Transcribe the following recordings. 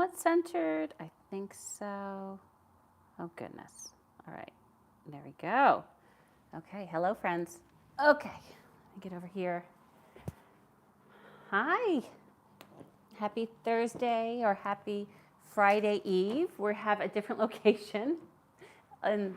somewhat centered. I think so. Oh, goodness. All right. There we go. Okay. Hello, friends. Okay. Let me get over here. Hi. Happy Thursday or happy Friday Eve. We have a different location in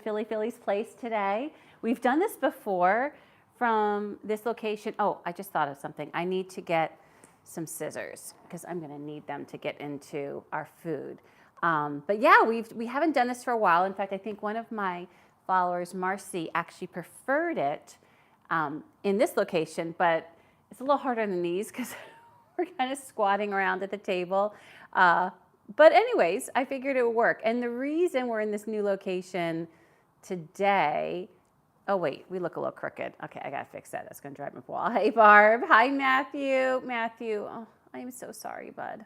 Philly's place today. We've done this before from this location. Oh, I just thought of something. I need to get some scissors because I'm going to need them to get into our food. But yeah, we haven't done this for a while. In fact, I think one of my followers, Marcy, actually preferred it in this location, but it's a little harder than these because we're kind of squatting around at the table. But anyways, I figured it would work. And the reason we're in this new location today, oh wait, we look a little crooked. Okay, I gotta fix that. That's gonna drive me wild. Hey Barb, hi Matthew. Matthew, oh, I am so sorry, bud.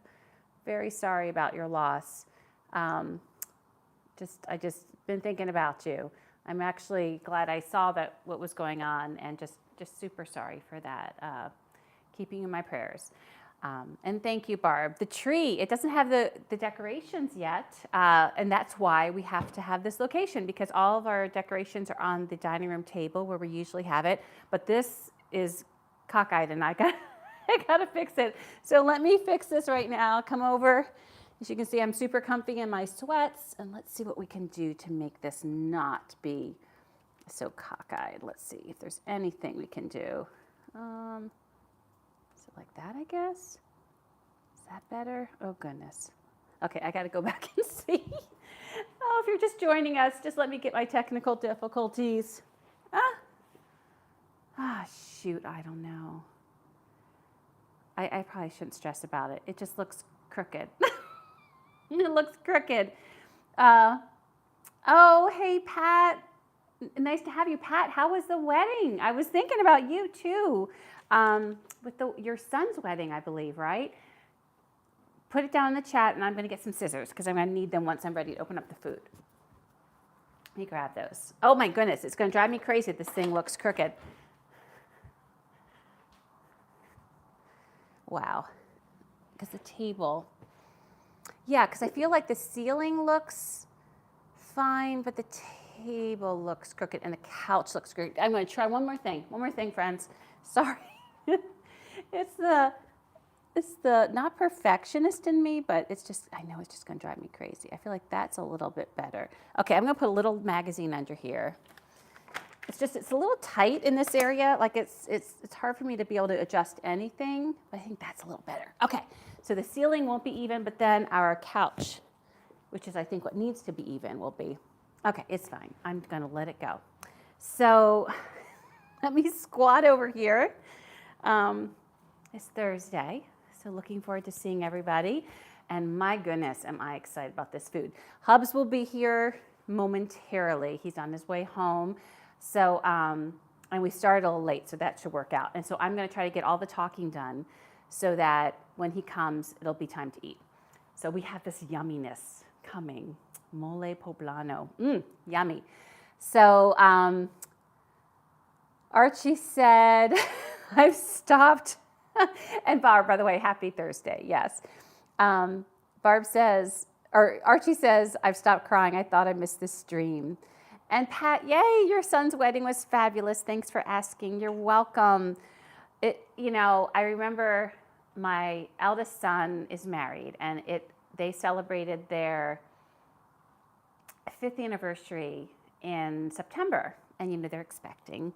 Very sorry about your loss. I just been thinking about you. I'm actually glad I saw what was going on, and just super sorry for that. Keeping you in my prayers. And thank you, Barb. The tree, it doesn't have the decorations yet, and that's why we have to have this location, because all of our decorations are on the dining room table where we usually have it, but this is cockeyed and I gotta fix it. So let me fix this right now. Come over. As you can see, I'm super comfy in my sweats, and let's see what we can do to make this not be so cockeyed. Let's see if there's anything we can do. Like that, I guess. Is that better? Oh, goodness. Okay, I got to go back and see. Oh, if you're just joining us, just let me get my technical difficulties. Shoot, I don't know. I probably shouldn't stress about it. It just looks crooked. It looks crooked. Oh, hey, Pat. Nice to have you, Pat. How was the wedding? I was thinking about you, too. With your son's wedding, I believe, right? Put it down in the chat, and I'm going to get some scissors because I'm going to need them once I'm ready to open up the food. Let me grab those. Oh, my goodness. It's going to drive me crazy if this thing looks crooked. Wow. Because the table. Yeah, because I feel like the ceiling looks fine, but the table looks crooked, and the couch looks crooked. I'm going to try one more thing. One more thing, friends. Sorry. It's the not perfectionist in me, but I know it's just going to drive me crazy. I feel like that's a little bit better. Okay, I'm going to put a little magazine under here. It's a little tight in this area. Like it's hard for me to be able to adjust anything, but I think that's a little better. Okay, so the ceiling won't be even, but then our couch, which is I think what needs to be even, will be. Okay, it's fine. I'm going to let it go. So let me squat over here. It's Thursday, so looking forward to seeing everybody. And my goodness, am I excited about this food. Hubs will be here momentarily. He's on his way home. So, and we started a little late, so that should work out. And so I'm going to try to get all the talking done so that when he comes, it'll be time to eat. So we have this yumminess coming. Mole Poblano. Yummy. So Archie said, I've stopped. And Barb, by the way, happy Thursday. Yes. Barb says, or Archie says, I've stopped crying. I thought I missed this stream. And Pat, yay, your son's wedding was fabulous. Thanks for asking. You're welcome. I remember my eldest son is married, and they celebrated their 5th anniversary in September. And, they're expecting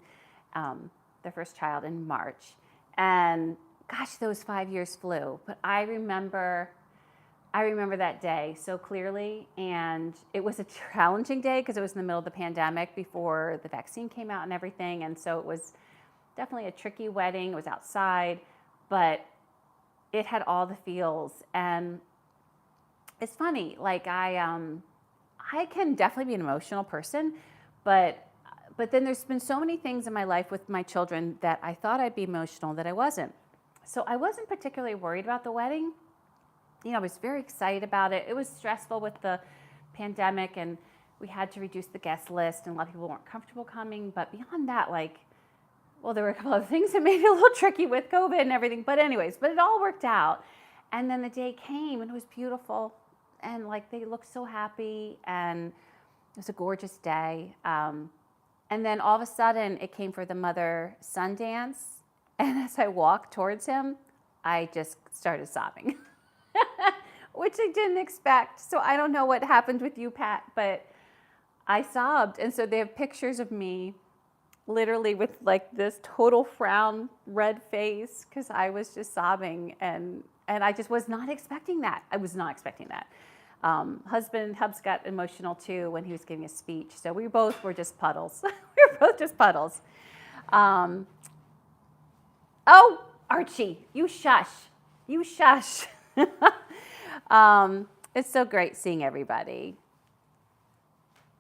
their first child in March. And gosh, those 5 years flew. But I remember that day so clearly. And it was a challenging day because it was in the middle of the pandemic before the vaccine came out and everything. And so it was definitely a tricky wedding. It was outside, but it had all the feels. And it's funny, like I can definitely be an emotional person, but then there's been so many things in my life with my children that I thought I'd be emotional that I wasn't. So I wasn't particularly worried about the wedding. I was very excited about it. It was stressful with the pandemic, and we had to reduce the guest list, and a lot of people weren't comfortable coming. But beyond that, there were a couple of things that made it a little tricky with COVID and everything. But it all worked out. And then the day came and it was beautiful. And like they looked so happy and it was a gorgeous day. And then all of a sudden it came for the mother-son dance. And as I walked towards him, I just started sobbing, which I didn't expect. So I don't know what happened with you, Pat, but I sobbed. And so they have pictures of me literally with like this total frown, red face, because I was just sobbing. And I just was not expecting that. I was not expecting that. Hubs got emotional too when he was giving a speech. So we both were just puddles. We were both just puddles. Oh, Archie, you shush. You shush. It's so great seeing everybody.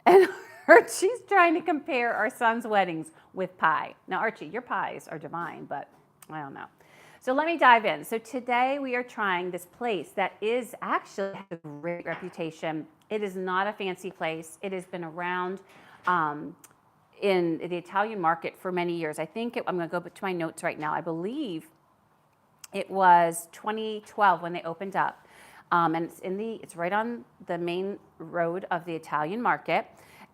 And Archie's trying to compare our son's weddings with pie. Now, Archie, your pies are divine, but I don't know. So let me dive in. So today we are trying this place that is actually has a great reputation. It is not a fancy place. It has been around in the Italian market for many years. I think I'm going to go to my notes right now. I believe it was 2012 when they opened up, and it's right on the main road of the Italian market.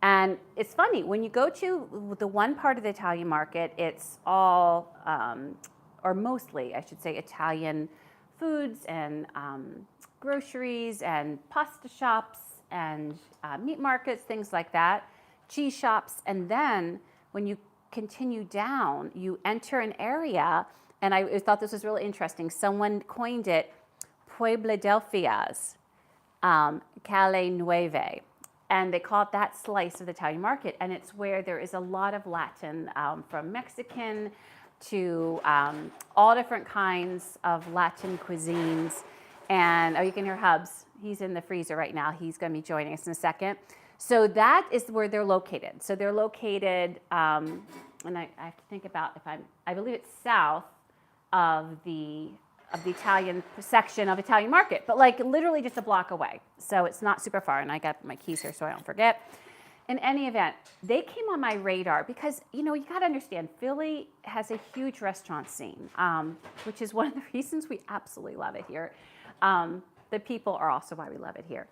And it's funny when you go to the one part of the Italian market, it's all or mostly, I should say, Italian foods and groceries and pasta shops and meat markets, things like that, cheese shops. And then when you continue down, you enter an area, and I thought this was really interesting. Someone coined it Puebladelphia's Calle Nueve. And they call it that slice of the Italian market. And it's where there is a lot of Latin, from Mexican to all different kinds of Latin cuisines. And you can hear Hubs. He's in the freezer right now. He's going to be joining us in a second. So that is where they're located. So they're located, and I have to think about I believe it's south of the Italian section of Italian market, but like literally just a block away. So it's not super far, and I got my keys here so I don't forget. In any event, they came on my radar because, you got to understand, Philly has a huge restaurant scene, which is one of the reasons we absolutely love it here. The people are also why we love it here,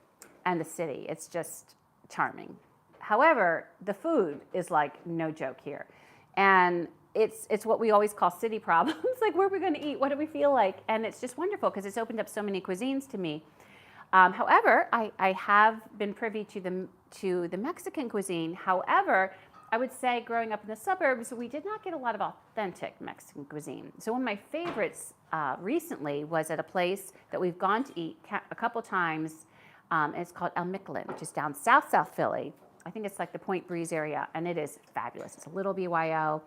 and the city. It's just charming. However, the food is like no joke here. And it's what we always call city problems, like where are we going to eat? What do we feel like? And it's just wonderful because it's opened up so many cuisines to me. However, I have been privy to the Mexican cuisine. However, I would say growing up in the suburbs, we did not get a lot of authentic Mexican cuisine. So one of my favorites recently was at a place that we've gone to eat a couple times. And it's called El Michelin, which is down South Philly. I think it's like the Point Breeze area, and it is fabulous. It's a little BYO.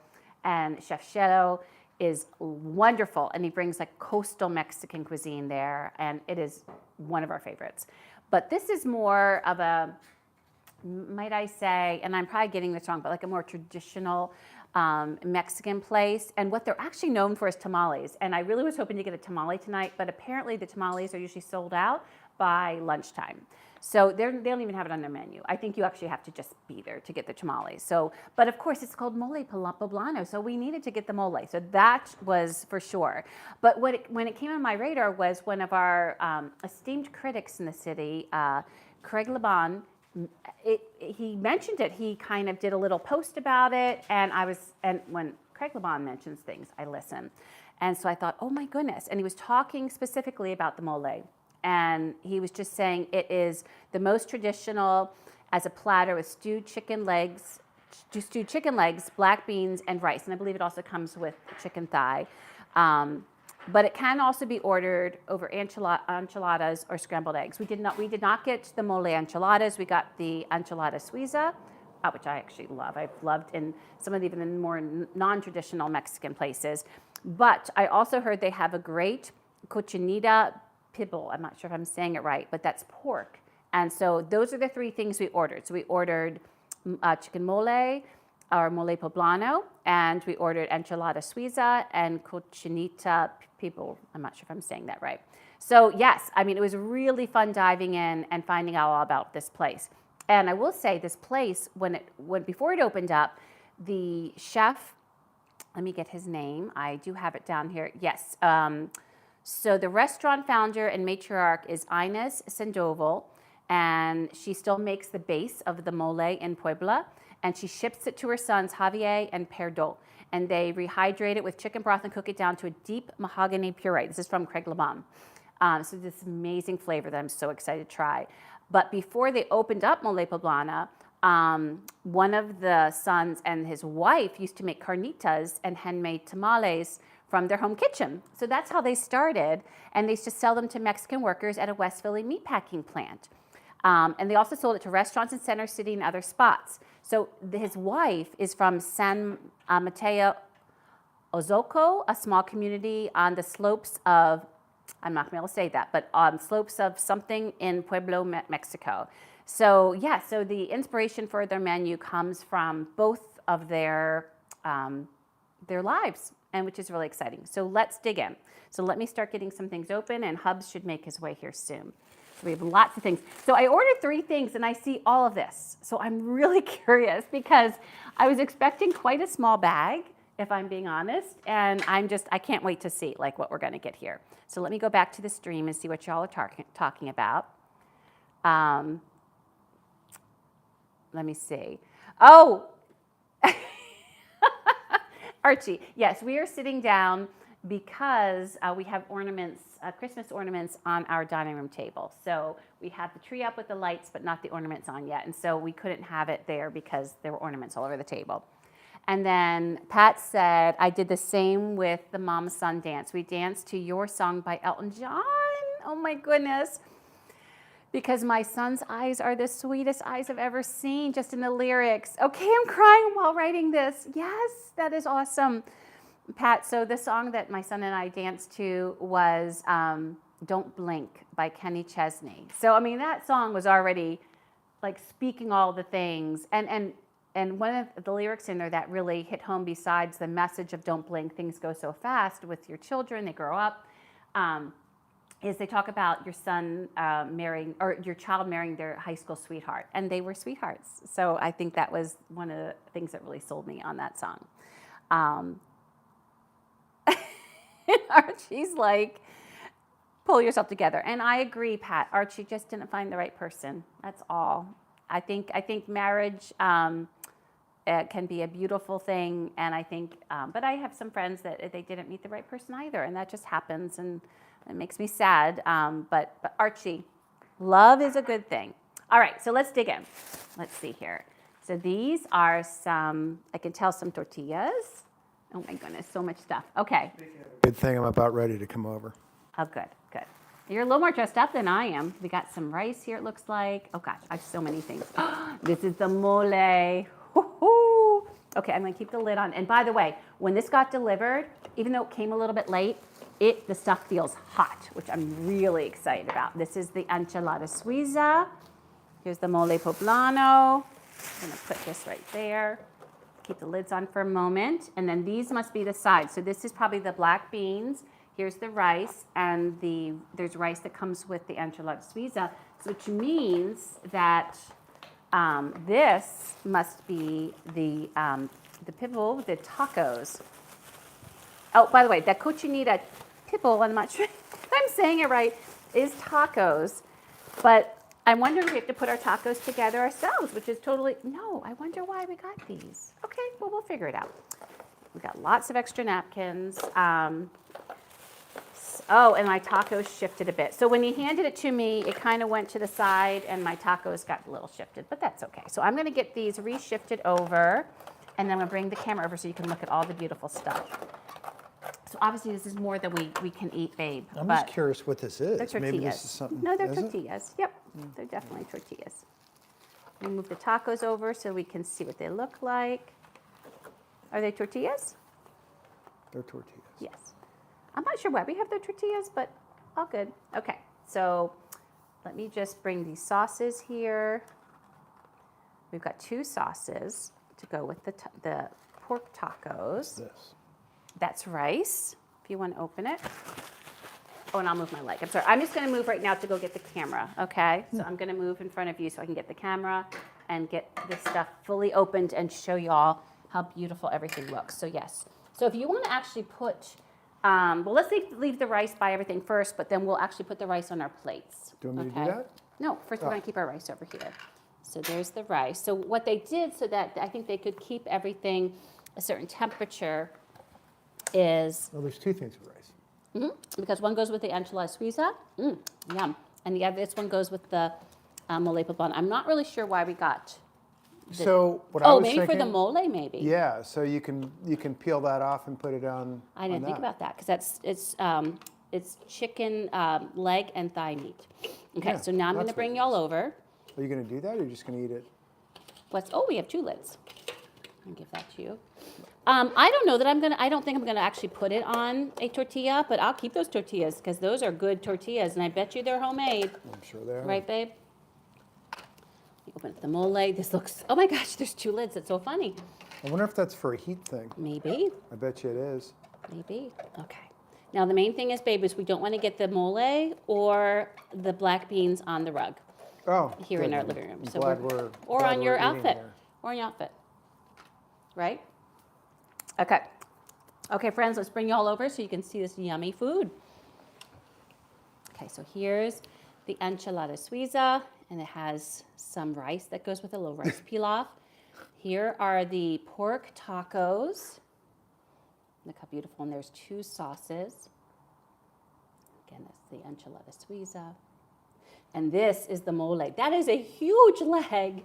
And Chef Cheto is wonderful, and he brings like coastal Mexican cuisine there, and it is one of our favorites. But this is more of a, might I say, and I'm probably getting this wrong, but like a more traditional Mexican place. And what they're actually known for is tamales. And I really was hoping to get a tamale tonight, but apparently the tamales are usually sold out by lunchtime. So they don't even have it on their menu. I think you actually have to just be there to get the tamales. So, but of course, it's called Mole Poblano, so we needed to get the mole. So that was for sure. But when it came on my radar was one of our esteemed critics in the city, Craig Laban. He mentioned it. He kind of did a little post about it, and when Craig Laban mentions things, I listen. And so I thought, oh my goodness. And he was talking specifically about the mole. And he was just saying it is the most traditional as a platter with stewed chicken legs, black beans, and rice. And I believe it also comes with chicken thigh. But it can also be ordered over enchiladas or scrambled eggs. We did not get the mole enchiladas. We got the Enchilada Suiza, which I actually love. I've loved in some of even the more non-traditional Mexican places. But I also heard they have a great Cochinita Pibil. I'm not sure if I'm saying it right, but that's pork. And so those are the three things we ordered. So we ordered chicken mole, or Mole Poblano, and we ordered Enchilada Suiza and Cochinita Pibil. I'm not sure if I'm saying that right. So yes, I mean, it was really fun diving in and finding out all about this place. And I will say this place, before it opened up, the chef, let me get his name. I do have it down here. Yes. So the restaurant founder and matriarch is Inés Sandoval, and she still makes the base of the mole in Puebla, and she ships it to her sons Javier and Perdo, and they rehydrate it with chicken broth and cook it down to a deep mahogany puree. This is from Craig LeBon. So this amazing flavor that I'm so excited to try. But before they opened up Mole Poblano, one of the sons and his wife used to make carnitas and handmade tamales from their home kitchen. So that's how they started, and they used to sell them to Mexican workers at a West Philly meatpacking plant. And they also sold it to restaurants in Center City and other spots. So his wife is from San Mateo Ozoco, a small community on the slopes of, I'm not going to be able to say that, but on slopes of something in Pueblo, Mexico. So yeah, so the inspiration for their menu comes from both of their lives, and which is really exciting. So let's dig in. So let me start getting some things open, and Hubs should make his way here soon. So we have lots of things. So I ordered 3 things, and I see all of this. So I'm really curious because I was expecting quite a small bag, if I'm being honest, and I can't wait to see like what we're going to get here. So let me go back to the stream and see what y'all are talking about. Let me see. Oh, Archie, yes, we are sitting down because we have ornaments, Christmas ornaments on our dining room table. So we have the tree up with the lights, but not the ornaments on yet. And so we couldn't have it there because there were ornaments all over the table. And then Pat said, I did the same with the mom-son dance. We danced to Your Song by Elton John. Oh my goodness. Because my son's eyes are the sweetest eyes I've ever seen, just in the lyrics. Okay, I'm crying while writing this. Yes, that is awesome. Pat, so the song that my son and I danced to was Don't Blink by Kenny Chesney. So, I mean, that song was already like speaking all the things. And one of the lyrics in there that really hit home, besides the message of don't blink, things go so fast with your children, they grow up, is they talk about your son marrying, or your child marrying their high school sweetheart. And they were sweethearts. So I think that was one of the things that really sold me on that song. Archie's like, pull yourself together. And I agree, Pat. Archie just didn't find the right person. That's all. I think marriage can be a beautiful thing. And I think, but I have some friends that they didn't meet the right person either. And that just happens. And it makes me sad. But Archie, love is a good thing. All right, so let's dig in. Let's see here. So these are some, I can tell, some tortillas. Oh my goodness, so much stuff. Okay. Good thing I'm about ready to come over. Oh, good, good. You're a little more dressed up than I am. We got some rice here, it looks like. Oh gosh, I have so many things. This is the mole. Woo-hoo. Okay, I'm gonna keep the lid on. And by the way, when this got delivered, even though it came a little bit late, the stuff feels hot, which I'm really excited about. This is the Enchilada Suiza. Here's the Mole Poblano. I'm gonna put this right there. Keep the lids on for a moment. And then these must be the sides. So this is probably the black beans. Here's the rice, and there's rice that comes with the Enchilada Suiza, which means that this must be the pibil, the tacos. Oh, by the way, that Cochinita Pibil, I'm not sure if I'm saying it right, is tacos. But I'm wondering if we have to put our tacos together ourselves, which is totally, no, I wonder why we got these. Okay, well, we'll figure it out. We got lots of extra napkins. Oh, and my tacos shifted a bit. So when he handed it to me, it kind of went to the side, and my tacos got a little shifted, but that's okay. So I'm going to get these reshifted over, and then I'm going to bring the camera over so you can look at all the beautiful stuff. So obviously this is more than we can eat, babe. I'm just curious what this is. They're tortillas. Maybe this is something. No, they're tortillas. Yep, they're definitely tortillas. We move the tacos over so we can see what they look like. Are they tortillas? They're tortillas. Yes. I'm not sure why we have the tortillas, but all good. Okay, so let me just bring these sauces here. We've got 2 sauces to go with the pork tacos. What's this? That's rice, if you want to open it. Oh, and I'll move my leg. I'm sorry. I'm just going to move right now to go get the camera, okay? So I'm going to move in front of you so I can get the camera and get this stuff fully opened and show y'all how beautiful everything looks. So yes. So if you want to actually put Well, let's leave the rice by everything first, but then we'll actually put the rice on our plates. Do you want me to do that? No, first we're going to keep our rice over here. So there's the rice. So what they did so that I think they could keep everything a certain temperature is... Well, there's two things with rice. because one goes with the Enchilada Suiza, yum. And this one goes with the Mole Poblano. I'm not really sure why we got... So what I was maybe thinking... for the mole, maybe. Yeah, so you can peel that off and put it on. I didn't think about that because it's chicken leg and thigh meat. Okay, Yeah, so now I'm going to that's bring what it y'all is. over. Are you going to do that, or are you just going to eat it? We have 2 lids. I'll give that to you. I don't know that I don't think I'm gonna actually put it on a tortilla, but I'll keep those tortillas because those are good tortillas, and I bet you they're homemade. I'm sure they are. Right, babe? You open up the mole. This looks, oh my gosh, there's 2 lids. It's so funny. I wonder if that's for a heat thing. Maybe. I bet you it is. Maybe. Okay. Now, the main thing is, babe, is we don't want to get the mole or the black beans on the rug Oh, here in good. our living room. I'm So glad or glad on your we're eating outfit. here. Or on your outfit. Right? Okay. Okay, friends, let's bring you all over so you can see this yummy food. Okay, so here's the Enchilada Suiza, and it has some rice that goes with a little rice pilaf. Here are the pork tacos. Look how beautiful, and there's 2 sauces. Again, that's the Enchilada Suiza. And this is the mole. That is a huge leg.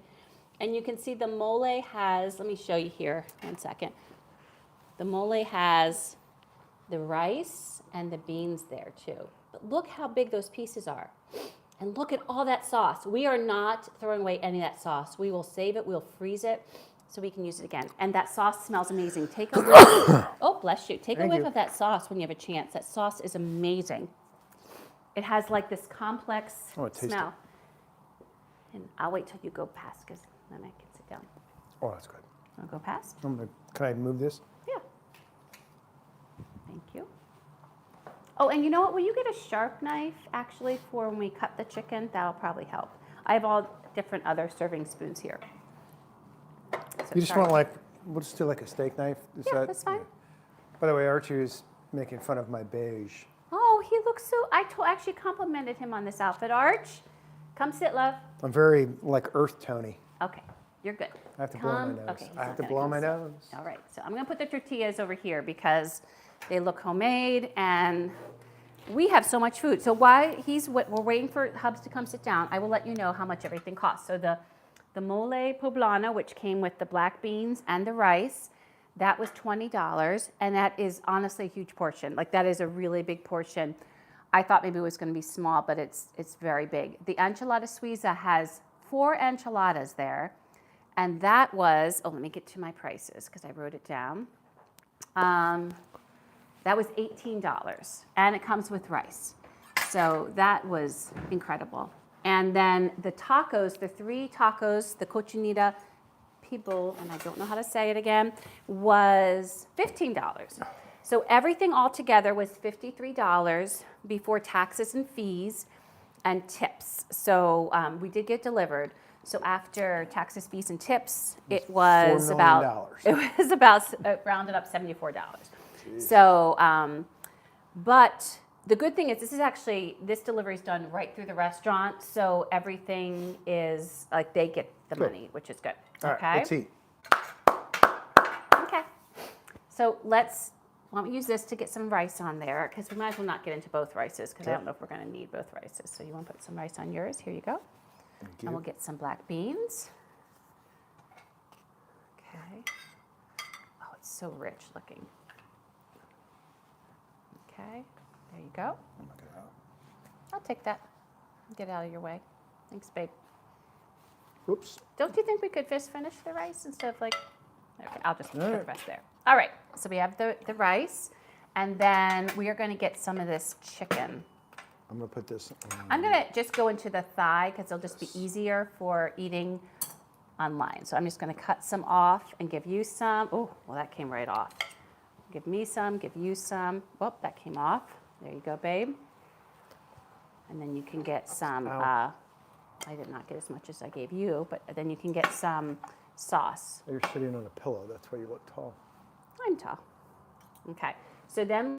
And you can see the mole has, let me show you here, 1 second. The mole has the rice and the beans there too. But look how big those pieces are. And look at all that sauce. We are not throwing away any of that sauce. We will save it, we'll freeze it, so we can use it again. And that sauce smells amazing. Take a whiff. Oh, bless you. Take a whiff of that sauce when you have a chance. That sauce is amazing. It has like this complex smell. And I'll wait till you go past because then I can sit down. Oh, that's good. I'll go past. Can I move this? Yeah. Thank you. Oh, and you know what? Will you get a sharp knife actually for when we cut the chicken? That'll probably help. I have all different other serving spoons here. So You just want we'll just do like a steak knife? Is Yeah, that's fine. By the way, Archie was making fun of my beige. Oh, he looks so, actually complimented him on this outfit. Arch, come sit, love. I'm very like earth tony. Okay, you're good. I have to blow my nose. Okay, he's I have not to gonna blow come my sit. nose. All right, so I'm gonna put the tortillas over here because they look homemade and we have so much food. So while we're waiting for Hubs to come sit down, I will let you know how much everything costs. So the Mole Poblano, which came with the black beans and the rice, that was $20, and that is honestly a huge portion. Like that is a really big portion. I thought maybe it was going to be small, but it's very big. The Enchilada Suiza has 4 enchiladas there, and that was, let me get to my prices because I wrote it down. That was $18, and it comes with rice. So that was incredible. And then the tacos, the 3 tacos, the Cochinita Pibil, and I don't know how to say it again, was $15. So everything all together was $53 before taxes and fees and tips. So we did get delivered. So after taxes, fees, and tips, it was $4 million. Rounded up $74. So, but the good thing is this delivery is done right through the restaurant. So everything is like they get the money, which is good. All Okay. right, let's eat. Okay. So why don't we use this to get some rice on there, because we might as well not get into both rices, because I don't know if we're going to need both rices. So you want to put some rice on yours? Here you go. Thank you. And we'll get some black beans. Okay. Oh, it's so rich looking. Okay. There you go. I'll take that. Get out of your way. Thanks, babe. Oops. Don't you think we could just finish the rice instead of like... Okay, I'll just put the right. rest there. All right, so we have the rice, and then we are going to get some of this chicken. I'm going to put this I'm going to just go into the thigh because it'll just be easier for eating online. So I'm just going to cut some off and give you some. Oh, well, that came right off. Give me some, give you some. Whoop, that came off. There you go, babe. And then you can get some, I did not get as much as I gave you, but then you can get some sauce. You're sitting on a pillow. That's why you look tall. I'm tall. Okay, so then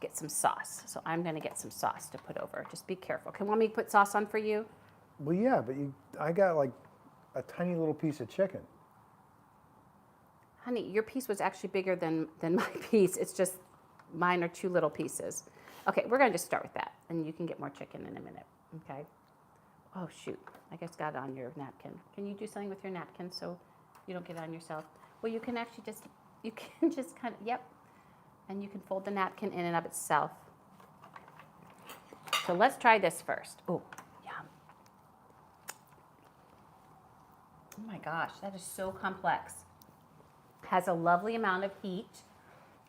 get some sauce. So I'm going to get some sauce to put over. Just be careful. Can you want me to put sauce on for you? Well, yeah, but I got like a tiny little piece of chicken. Honey, your piece was actually bigger than my piece. It's just mine are 2 little pieces. Okay, we're going to just start with that, and you can get more chicken in a minute, okay? Oh, shoot. I just got it on your napkin. Can you do something with your napkin so you don't get it on yourself? Well, you can actually just, kind of, yep. And you can fold the napkin in and of itself. So let's try this first. Oh, yum. Oh my gosh, that is so complex. Has a lovely amount of heat.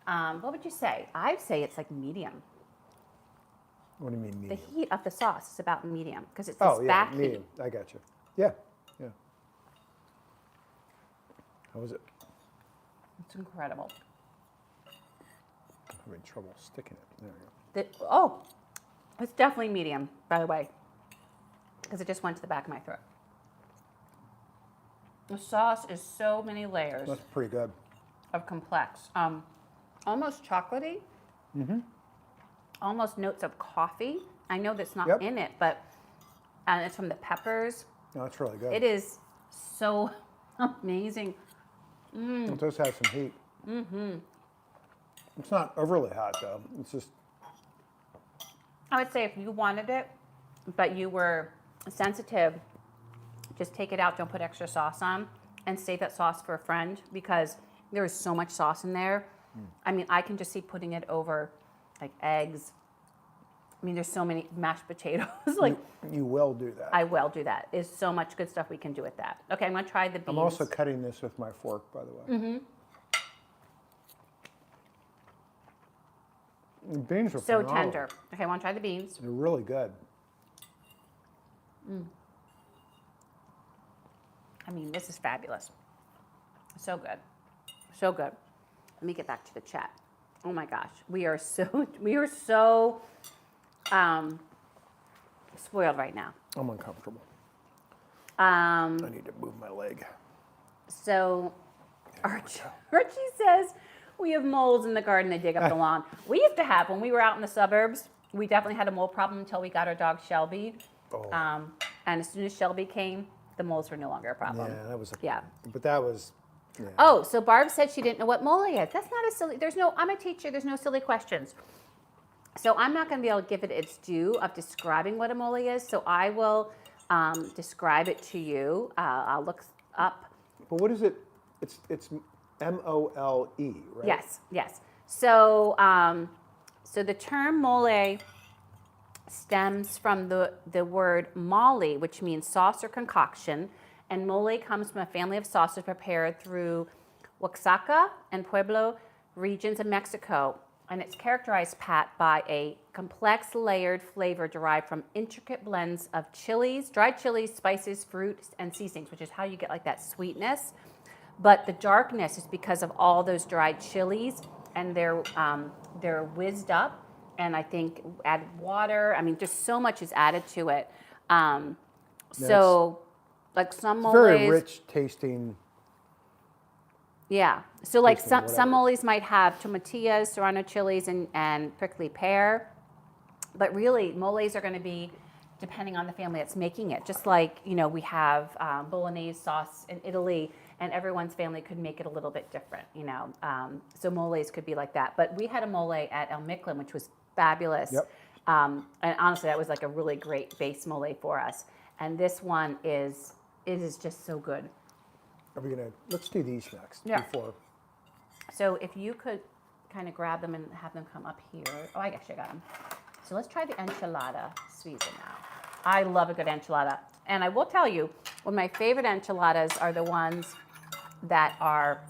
What would you say? I'd say it's like medium. What do you mean medium? The heat of the sauce is about medium because it's this back heat. Medium. I got you. Yeah, yeah. How was it? It's incredible. I'm having trouble sticking it. There you Oh, it's definitely medium, by the way, because it just went to the back of my throat. The sauce is so many layers go. That's pretty good. of complex. Almost chocolatey. Mm-hmm. Almost notes of coffee. I know that's not in it, but it's from the peppers. No, it's really good. It is so amazing. It does have some heat. Mm-hmm. It's not overly hot, though. It's just... I would say if you wanted it, but you were sensitive, just take it out, don't put extra sauce on, and save that sauce for a friend because there is so much sauce in there. I mean, I can just see putting it over like eggs. I mean, there's so many mashed potatoes. Like you will do that. I will do that. There's so much good stuff we can do with that. Okay, I'm gonna try the beans. I'm also cutting this with my fork, by the way. Mm-hmm. The beans are so phenomenal. tender. Okay, I want to try the beans. They're really good. I mean, this is fabulous. So good. So good. Let me get back to the chat. Oh my gosh. We are so spoiled right now. I'm uncomfortable. I need to move my leg. So Archie says, we have moles in the garden, they dig up the lawn. We used to have, when we were out in the suburbs, we definitely had a mole problem until we got our dog Shelby. Oh. And as soon as Shelby came, the moles were no longer a problem. Yeah, that was Yeah. But that was... Yeah. Oh, so Barb said she didn't know what mole is. That's not a silly, I'm a teacher, there's no silly questions. So I'm not going to be able to give it its due of describing what a mole is, so I will describe it to you. I'll look up. But what is it? It's M-O-L-E, right? Yes, yes. So, so the term mole stems from the word mole, which means sauce or concoction. And mole comes from a family of sauces prepared through Oaxaca and Pueblo regions of Mexico. And it's characterized, Pat, by a complex layered flavor derived from intricate blends of chilies, dried chilies, spices, fruits, and seasonings, which is how you get like that sweetness. But the darkness is because of all those dried chilies, and they're whizzed up, and I think added water. I mean, just so much is added to it. So, like some moles, very rich tasting. Yeah. So like tasting some moles might have tomatillas, serrano chilies, and prickly pear. But really, moles are going to be depending on the family that's making it. Just like, we have bolognese sauce in Italy, and everyone's family could make it a little bit different, So moles could be like that. But we had a mole at El Mictlán, which was fabulous. Yep. And honestly, that was like a really great base mole for us. And this one it is just so good. Let's do these next. Yeah. Before. So if you could kind of grab them and have them come up here. Oh, I guess I got them. So let's try the Enchilada Suiza now. I love a good enchilada. And I will tell you, one of my favorite enchiladas are the ones that are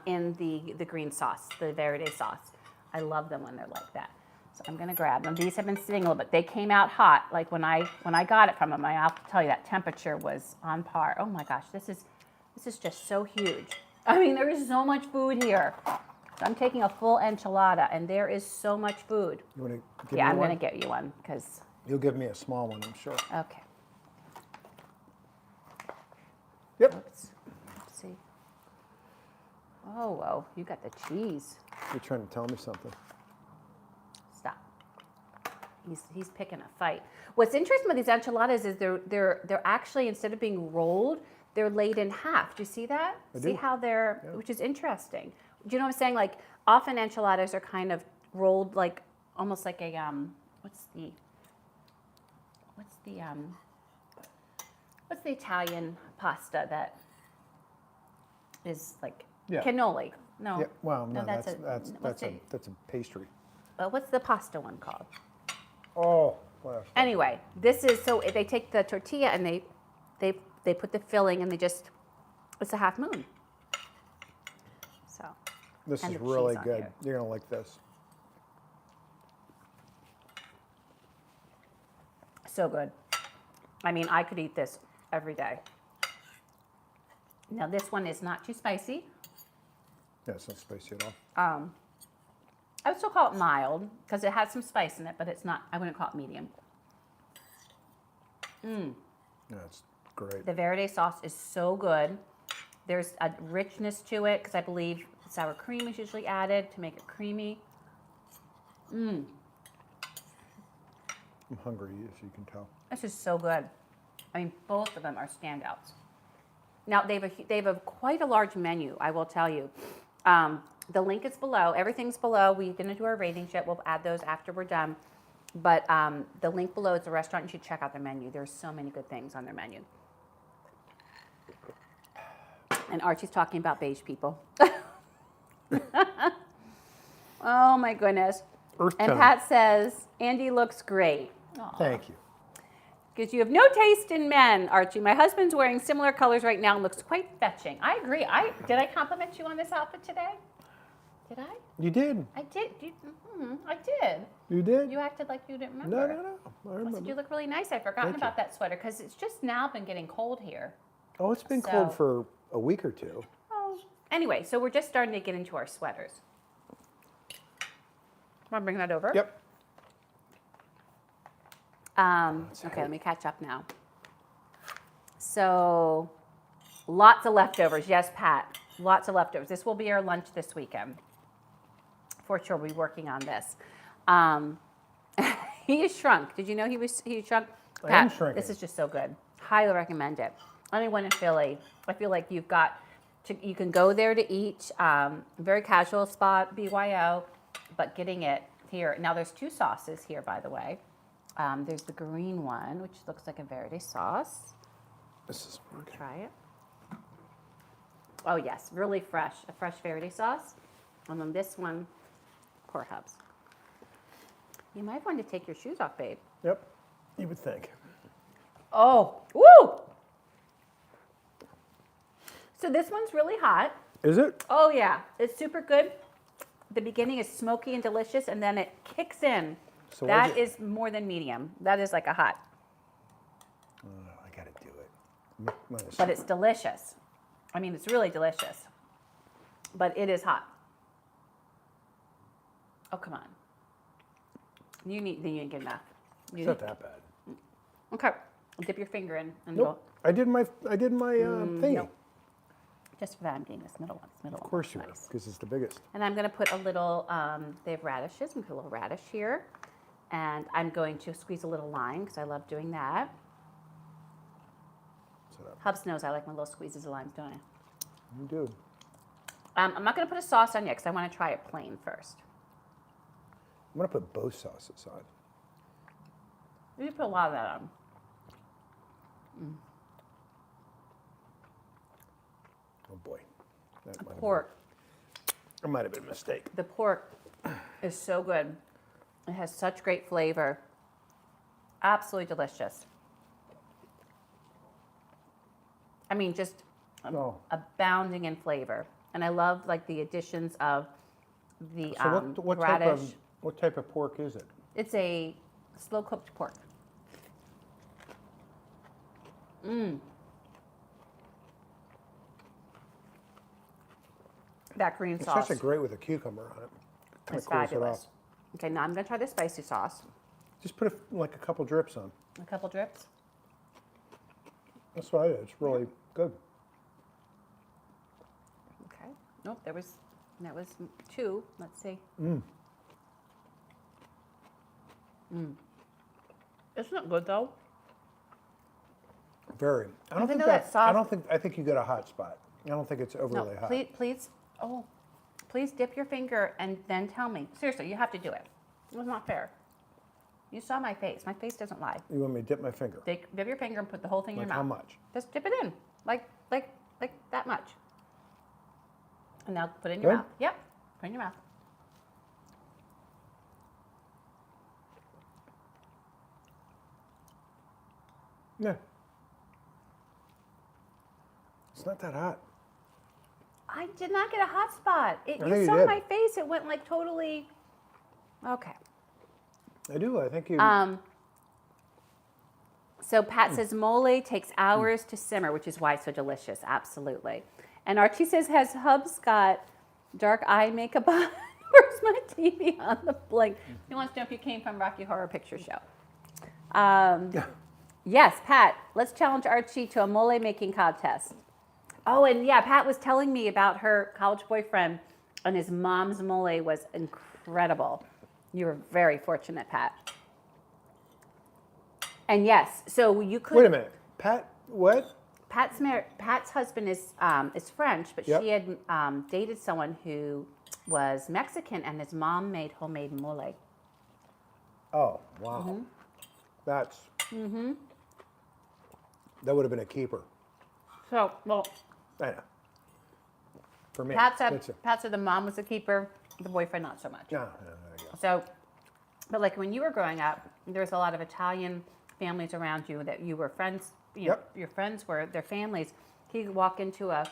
in the green sauce, the verde sauce. I love them when they're like that. So I'm going to grab them. These have been sitting a little bit. They came out hot. Like when I got it from them, I'll tell you that temperature was on par. Oh my gosh, this is just so huge. I mean, there is so much food here. So I'm taking a full enchilada, and there is so much food. You want to give me Yeah, I'm one? going to get you one because. You'll give me a small one, I'm sure. Okay. Yep. Let's see. Oh, whoa, you got the cheese. You're trying to tell me something. He's picking a fight. What's interesting with these enchiladas is they're actually, instead of being rolled, they're laid in half. Do you see that? I See do. how they're, Yeah. which is interesting. Do you know what I'm saying? Like often enchiladas are kind of rolled like almost like a what's the Italian pasta that is like Yeah. cannoli? No. Yeah, well, no, that's that's a pastry. what's the pasta one called? Oh, well. Anyway, this is so they take the tortilla and they put the filling and it's a half moon. So This and is the really cheese on good. here. You're gonna like this. So good. I mean, I could eat this every day. Now this one is not too spicy. Yeah, it's not spicy at all. I would still call it mild because it has some spice in it, but it's not. I wouldn't call it medium. Yeah, it's great. The verde sauce is so good. There's a richness to it because I believe sour cream is usually added to make it creamy. I'm hungry, as you can tell. This is so good. I mean, both of them are standouts. Now they have quite a large menu. I will tell you. The link is below. Everything's below. We're going to do our ratings yet. We'll add those after we're done. But the link below is the restaurant. You should check out their menu. There's so many good things on their menu. And Archie's talking about beige people. Oh my goodness. Earth And tone. Pat says, Andy looks great. Aw. Thank you. Because you have no taste in men, Archie. My husband's wearing similar colors right now and looks quite fetching. I agree. Did I compliment you on this outfit today? Did I? You did. I did. I did. You did. You acted like you didn't remember. No. I I remember. said you look really nice. I'd forgotten Thank about you. that sweater because it's just now been getting cold here. Oh, it's been cold So- for a week or two. Oh. Anyway, so we're just starting to get into our sweaters. Want to bring that over? Yep. Okay, let me catch up now. So, lots of leftovers. Yes, Pat, lots of leftovers. This will be our lunch this weekend. For sure, we'll be working on this. He is shrunk. Did you know he shrunk? I Pat, am shrinking. this is just so good. Highly recommend it. Anyone in Philly, I feel like you can go there to eat. Very casual spot, BYO, but getting it here. Now, there's two sauces here, by the way. There's the green one, which looks like a verde sauce. This is okay. Try it. Oh yes, really fresh, a fresh verde sauce. And then this one, poor Hubs. You might want to take your shoes off, babe. Yep. You would think. Oh, woo! So this one's really hot. Is it? Oh yeah, it's super good. The beginning is smoky and delicious, and then it kicks in. So That what is is more than medium. That is like a hot, Oh, I gotta do it. but it's delicious. I mean, it's really delicious, but it is hot. Oh, come on. You didn't get enough. It's not that bad. Okay, dip your finger in and Nope. I did my thingy. no. Just for that, I'm getting this middle one. This middle Of course you one. are, because it's the biggest. And I'm going to put a little, they have radishes. I'm going to put a little radish here. And I'm going to squeeze a little lime because I love doing that. So that Hubs knows I like my little squeezes of limes, don't I? you do. I'm not going to put a sauce on yet because I want to try it plain first. I'm gonna put both sauces on. You put a lot of that on. Oh boy. That might have Pork. It might have been a mistake. The pork is so good. It has such great flavor. Absolutely delicious. I mean, just Oh. abounding in flavor. And I love like the additions of the So what radish. what type of pork is it? It's a slow cooked pork. That green It's sauce such a great with a cucumber on it. Kind is of cools it fabulous. off. Okay, now I'm going to try the spicy sauce. Just put like a couple drips on. A couple drips. That's what I did. It's really good. Okay. Nope, that was two. Let's see. Isn't it good though? Very. I don't Even think though that's soft. I think you get a hot spot. I don't think it's overly No, hot. please dip your finger and then tell me. Seriously, you have to do it. It was not fair. You saw my face. My face doesn't lie. You want me to dip my finger? Dip your finger and put the whole thing in Like your how mouth. much? Just dip it in, like that much. And now put it in your Good? mouth. Yep, put it in your mouth. Yeah. It's not that hot. I did not get a hot spot. think You you saw did. my face. It went like totally. Okay. I do. I think you. So Pat says mole takes hours to simmer, which is why it's so delicious. Absolutely. And Archie says, has Hubs got dark eye makeup on? Where's my TV on the blink? He wants to know if you came from Rocky Horror Picture Show. Yes, Pat, let's challenge Archie to a mole making contest. Oh, and yeah, Pat was telling me about her college boyfriend, and his mom's mole was incredible. You were very fortunate, Pat. And yes, so you could. Wait a minute, Pat. What? Pat's husband is French, but Yep. she had dated someone who was Mexican, and his mom made homemade mole. Oh, wow. Mm-hmm. That's. That would have been a keeper. So, well, I know. For me. Pat that's said the mom was a keeper, the boyfriend not so much. No, there you go. So, but like when you were growing up, there was a lot of Italian families around you that you were friends. You know, Yep. your friends were their families. You could walk into a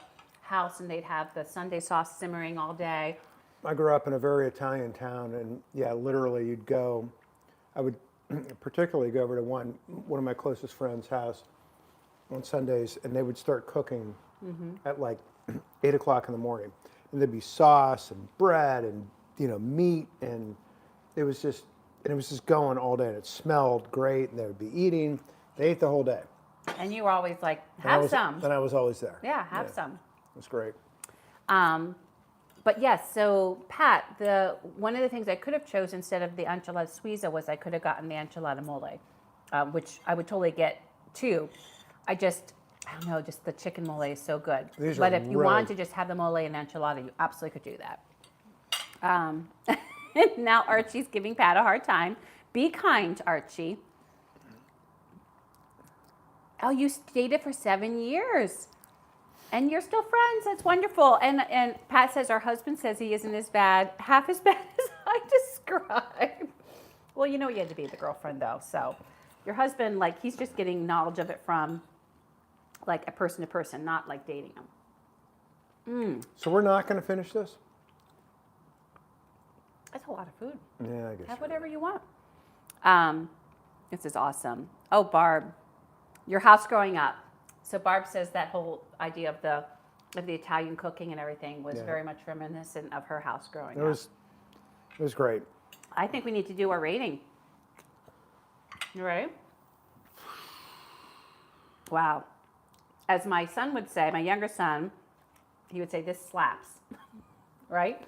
house and they'd have the Sunday sauce simmering all day. I grew up in a very Italian town, and yeah, literally, you'd go. I would particularly go over to one of my closest friends' house on Sundays, and they would start cooking at like 8 o'clock in the morning, and there'd be sauce and bread and meat, and it was just going all day, and it smelled great, and they would be eating. They ate the whole day. And you were always like, And have some. And I was always there. Yeah, have some. It was great. But yes, so Pat, one of the things I could have chosen instead of the Enchilada Suiza was I could have gotten the enchilada mole, which I would totally get too. I don't know, just the chicken mole is so good. These But are if you really- wanted to just have the mole and enchilada, you absolutely could do that. And now Archie's giving Pat a hard time. Be kind, Archie. Oh, you dated for 7 years. And you're still friends. That's wonderful. And Pat says her husband says he isn't as bad, half as bad as I described. Well, you had to be the girlfriend though. So your husband, like, he's just getting knowledge of it from like a person to person, not like dating him. So we're not going to finish this? That's a lot of food. Yeah, I guess. Have whatever you want. This is awesome. Oh, Barb, your house growing up. So Barb says that whole idea of the Italian cooking and everything was very much reminiscent of her house growing up. It was great. I think we need to do our rating. You ready? Wow. As my son would say, my younger son, he would say, this slaps. Right?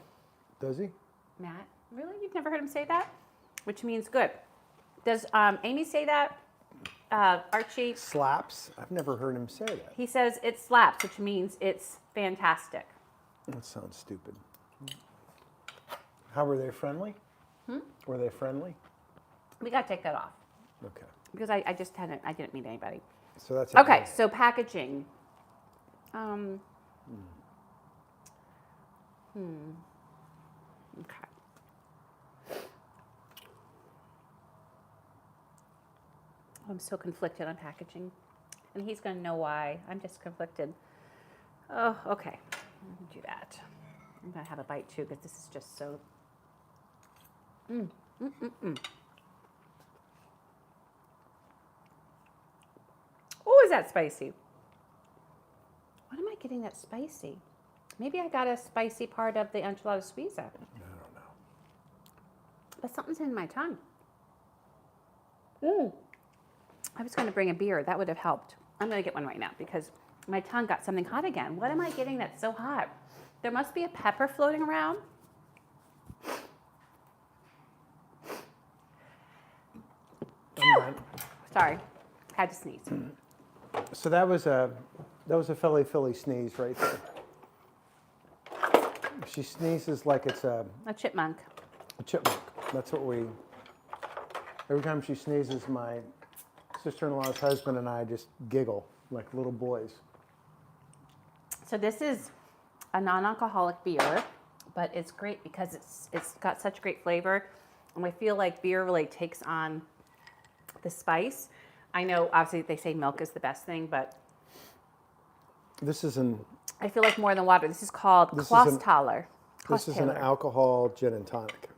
Does he? Matt, really? You've never heard him say that? Which means good. Does Amy say that? Archie? Slaps? I've never heard him say that. He says it slaps, which means it's fantastic. That sounds stupid. How were they friendly? Were they friendly? We got to take that off Okay. because I didn't meet anybody. So that's Okay, so packaging. Okay. I'm so conflicted on packaging, and he's going to know why. I'm just conflicted. Oh, okay. Let me do that. I'm going to have a bite too because this is just so. Oh, is that spicy? What am I getting that's spicy? Maybe I got a spicy part of the Enchilada Suiza. I don't know. But something's in my tongue. I was going to bring a beer. That would have helped. I'm going to get one right now because my tongue got something hot again. What am I getting that's so hot? There must be a pepper floating around. I'm not. Sorry, had to sneeze. So that was a Philly sneeze right there. She sneezes like it's A chipmunk. a chipmunk. That's what we. Every time she sneezes, my sister-in-law's husband and I just giggle like little boys. So this is a non-alcoholic beer, but it's great because it's got such great flavor, and I feel like beer really takes on the spice. I know obviously they say milk is the best thing, but This is an I feel like more than water. This is called Klostaler. this is an alcohol gin and tonic.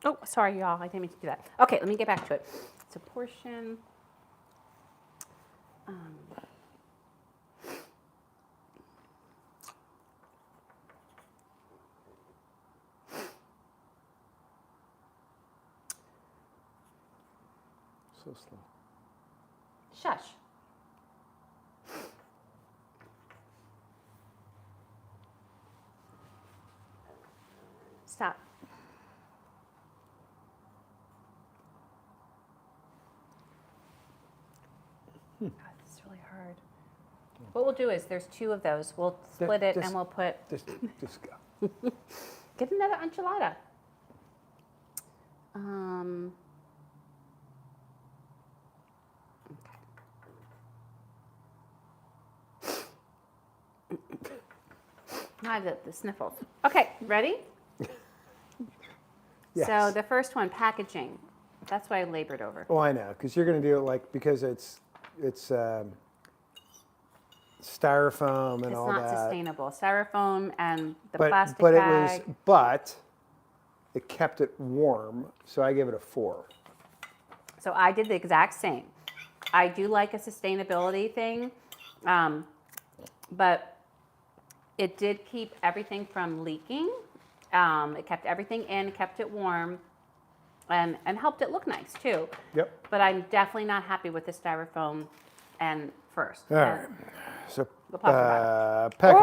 Oh, sorry, y'all. I didn't mean to do that. Okay, let me get back to it. It's a portion. So slow. Shush. Stop. God, this is really hard. What we'll do is there's 2 of those. We'll split it and we'll put. Just go. Get another enchilada. Okay. Now I get the sniffles. Okay, ready? Yes. So the first one, packaging. That's what I labored over. Oh, I know, because you're going to do it like because it's styrofoam and It's all not that. sustainable. Styrofoam and the But plastic but bag. it kept it warm, so I gave it a 4. So I did the exact same. I do like a sustainability thing, but it did keep everything from leaking. It kept everything in, kept it warm, and helped it look nice too. Yep. But I'm definitely not happy with the styrofoam and first. All right. So We'll talk about packaging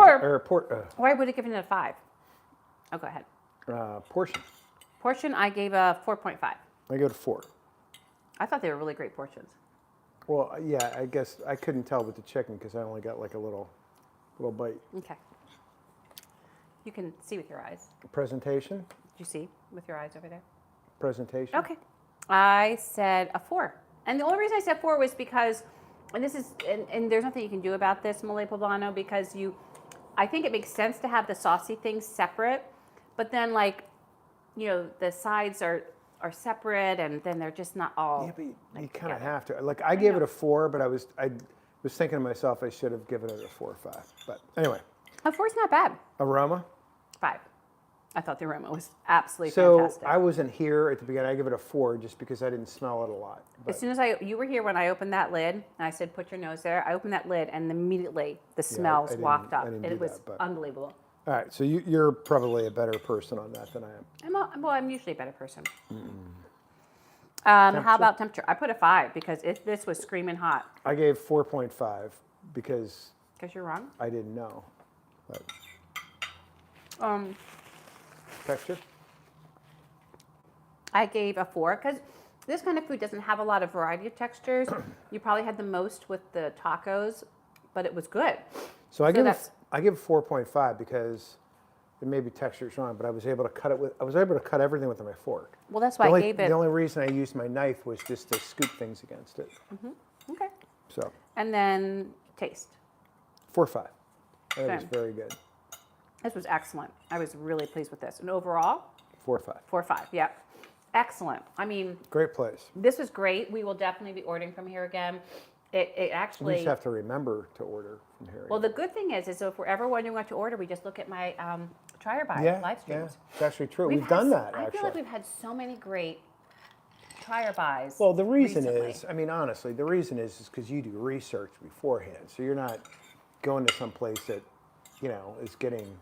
Or I would have given it a 5. Oh, go ahead. portion. Portion, I gave a 4.5. I gave it a 4. I thought they were really great portions. Well, yeah, I guess I couldn't tell with the chicken because I only got like a little bite. Okay. You can see with your eyes. Presentation. Did you see with your eyes over there? Presentation. Okay. I said a 4. And the only reason I said 4 was because, and this is, and there's nothing you can do about this, Mole Poblano, because I think it makes sense to have the saucy things separate, but then like, the sides are separate and then they're just not all. Yeah, but you kind of together. have to. Like I gave it a 4, but I was thinking to myself I should have given it a 4 or 5. But anyway. A 4's not bad. Aroma. 5. I thought the aroma was absolutely So fantastic. I wasn't here at the beginning. I give it a 4 just because I didn't smell it a lot. As soon as you were here when I opened that lid, and I said, put your nose there. I opened that lid, and immediately the smells didn't- wafted up. I didn't It do was that, but- unbelievable. All right, so you're probably a better person on that than I am. I'm usually a better person. How about temperature? I put a 5 because this was screaming hot. I gave 4.5 because Because you're wrong. I didn't know. But Um, texture? I gave a 4 because this kind of food doesn't have a lot of variety of textures. You probably had the most with the tacos, but it was good. So I give that's- I give 4.5 because it may be texture's wrong, but I was able to cut everything with my fork. Well, that's why I gave it. The only reason I used my knife was just to scoop things against it. Okay. So And then taste. 4.5. That was Same. very good. This was excellent. I was really pleased with this. And overall, 4.5. 4.5. Yeah. Excellent. I mean, Great place. this was great. We will definitely be ordering from here again. It We actually. just have to remember to order from here. Well, the good thing is if we're ever wondering what to order, we just look at my Try or Buy live yeah, streams. it's actually true. We've had done so- that, I feel like actually. we've had so many great Try or Buys. Well, the reason recently. is, I mean, honestly, the reason is because you do research beforehand. So you're not going to some place that, is getting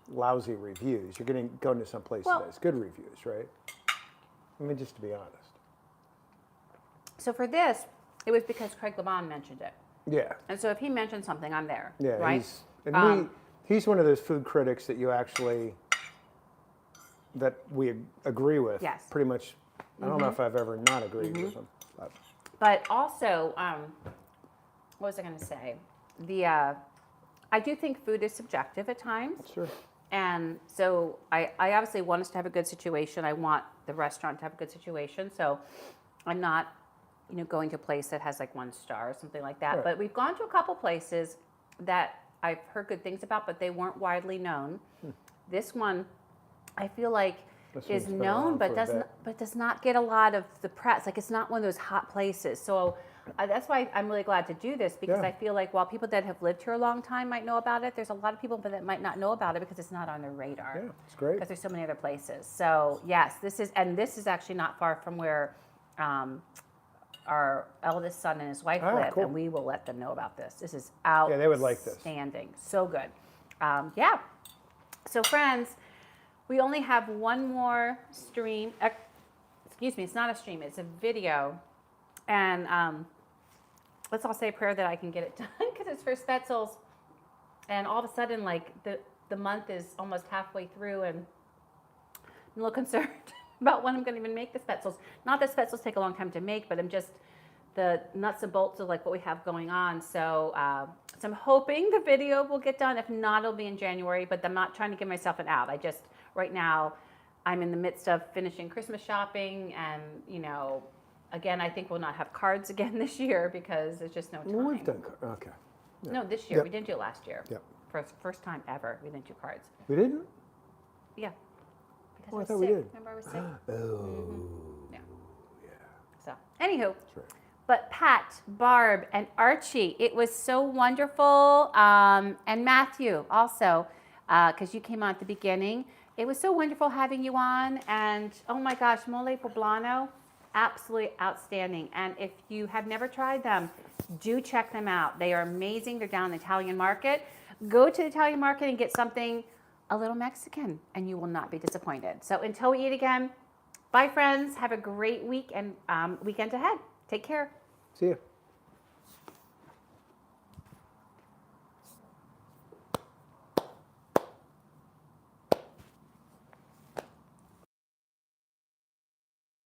lousy reviews. You're going to some place Well- that has good reviews, right? I mean, just to be honest. So for this, it was because Craig LeBon mentioned it. Yeah. And so if he mentioned something, I'm there. Yeah. Right? He's one of those food critics that that we agree with. Yes. Pretty much. I don't know if I've ever not agreed with him. But also, what was I going to say? I do think food is subjective at times. Sure. And so I obviously want us to have a good situation. I want the restaurant to have a good situation. So I'm not, going to a place that has like 1 star or something like that. Right. But we've gone to a couple places that I've heard good things about, but they weren't widely known. This one, I feel like is known, but does not get a lot of the press. Like it's not one of those hot places. So that's why I'm really glad to do this, because I feel like while people that have lived here a long time might know about it, there's a lot of people that might not know about it because it's not on their radar. Yeah, it's great. Because there's so many other places. So yes, this is actually not far from where our eldest son and his wife live, cool. and we will let them know about this. This is outstanding. Yeah, they would like this. So good. Yeah. So friends, we only have one more stream. Excuse me, it's not a stream, it's a video. And let's all say a prayer that I can get it done, because it's for Spetzels. And all of a sudden, like the month is almost halfway through, and I'm a little concerned about when I'm going to even make the Spetzels. Not that Spetzels take a long time to make, but I'm just the nuts and bolts of like what we have going on. So, so I'm hoping the video will get done. If not, it'll be in January, but I'm not trying to give myself an out. Right now, I'm in the midst of finishing Christmas shopping, and, again, I think we'll not have cards again this year because there's just no time. Well, we've done, okay. Yeah. No, this year. We didn't do it last year. Yep. First time ever, we didn't do cards. We didn't? Yeah. Because Oh, I was thought sick. we did. Remember I was sick? Oh. Yeah. So, anywho. That's right. But Pat, Barb, and Archie, it was so wonderful. And Matthew also, because you came on at the beginning. It was so wonderful having you on. And oh my gosh, Mole Poblano, absolutely outstanding. And if you have never tried them, do check them out. They are amazing. They're down in the Italian market. Go to the Italian market and get something a little Mexican, and you will not be disappointed. So until we eat again, bye friends. Have a great week and weekend ahead. Take care. See you.